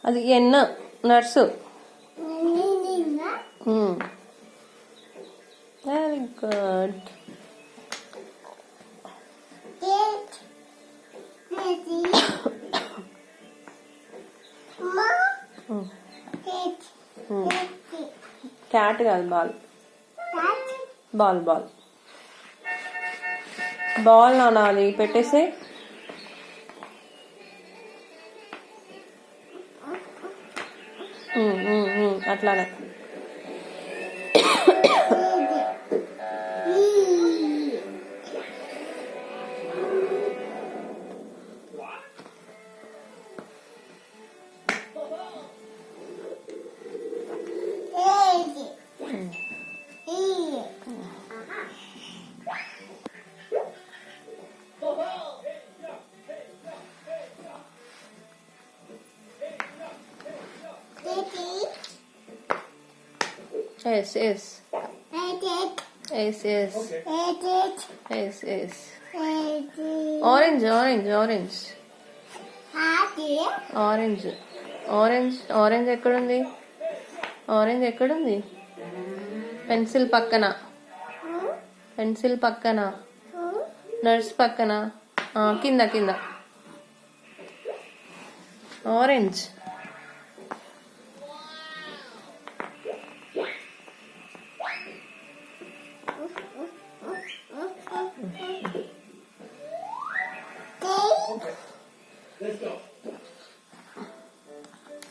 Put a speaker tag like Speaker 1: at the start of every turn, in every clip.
Speaker 1: అది ఎన్న nurse. Very good. Cat కాదు, బాల్ బాల్ బాల్ బాల్ నానాలి. పెట్టేసి అట్లానే. Yes, yes. Yes, yes. Yes, yes. Orange, orange, orange. Orange. Orange, orange ఎక్కడుంది? ఆరెంజ్ ఎక్కడుంది? పెన్సిల్ పక్కన, పెన్సిల్ పక్కన, నర్స్ పక్కన, కింద కింద. Orange.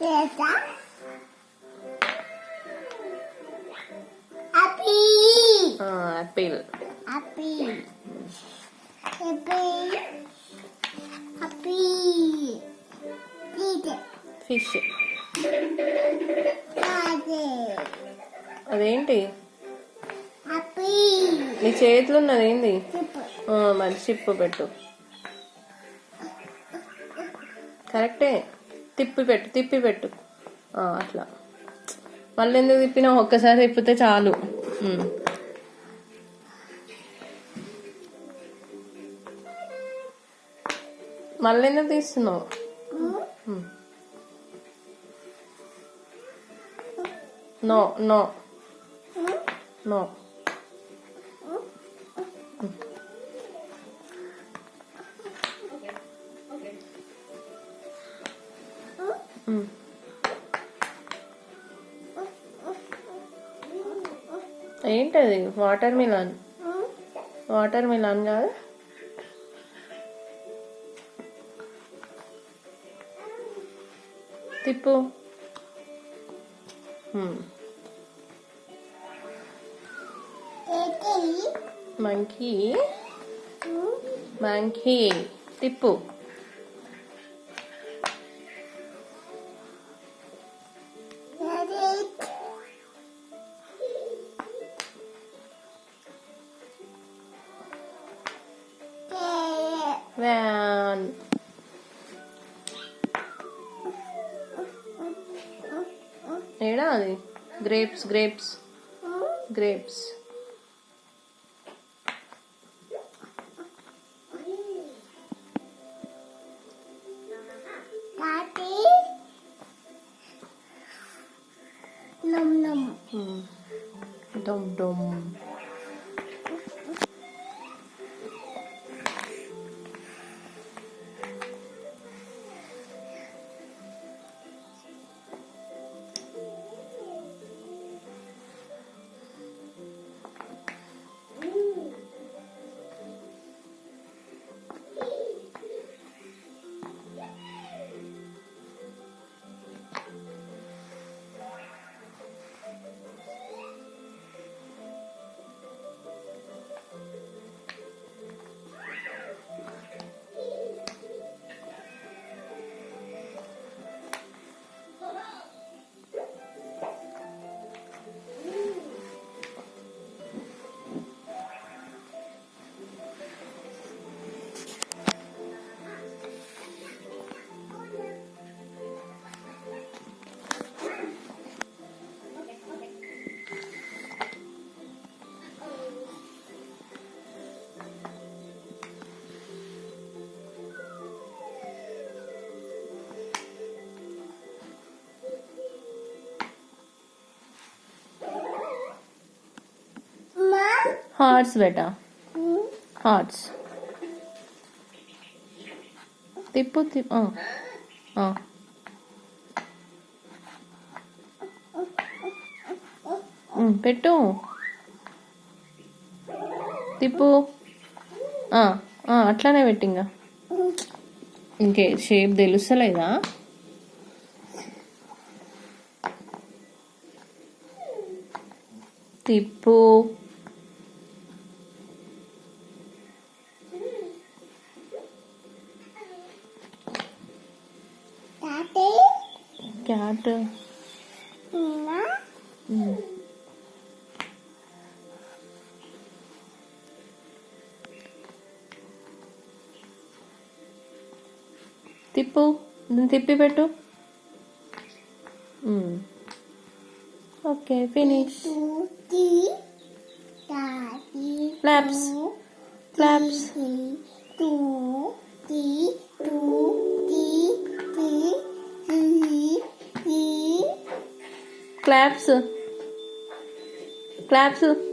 Speaker 2: Let's go.
Speaker 1: Apple. Fish. అదేంటి నీ చేతిలో ఉన్నది? ఏంది? మరి చిప్పు పెట్టు. కరెక్టే. తిప్పి పెట్టు, తిప్పి పెట్టు. అట్లా. మళ్ళీ ఎందుకు తిప్పినావు? ఒక్కసారి తిప్పితే చాలు. మళ్ళీ ఎందుకు తీస్తున్నావు? No no no. ఏంటది? Watermelon. వాటర్ మిలాన్ కాదు. తిప్పు. మంకీ. మంకీ. తిప్పు. వ్యాన్. ఏడా అది? Grapes, grapes, grapes. డమ్ డమ్. హార్ట్స్ బేటా, హార్ట్స్. తిప్పు తిప్పు. పెట్టు, తిప్పు. అట్లానే పెట్టింగా. ఇంకే షేప్ తెలుస్తలేదా? తిప్పు. క్యాట్. తిప్పు, తిప్పి పెట్టు. Okay, finish. Claps, claps. Claps, claps.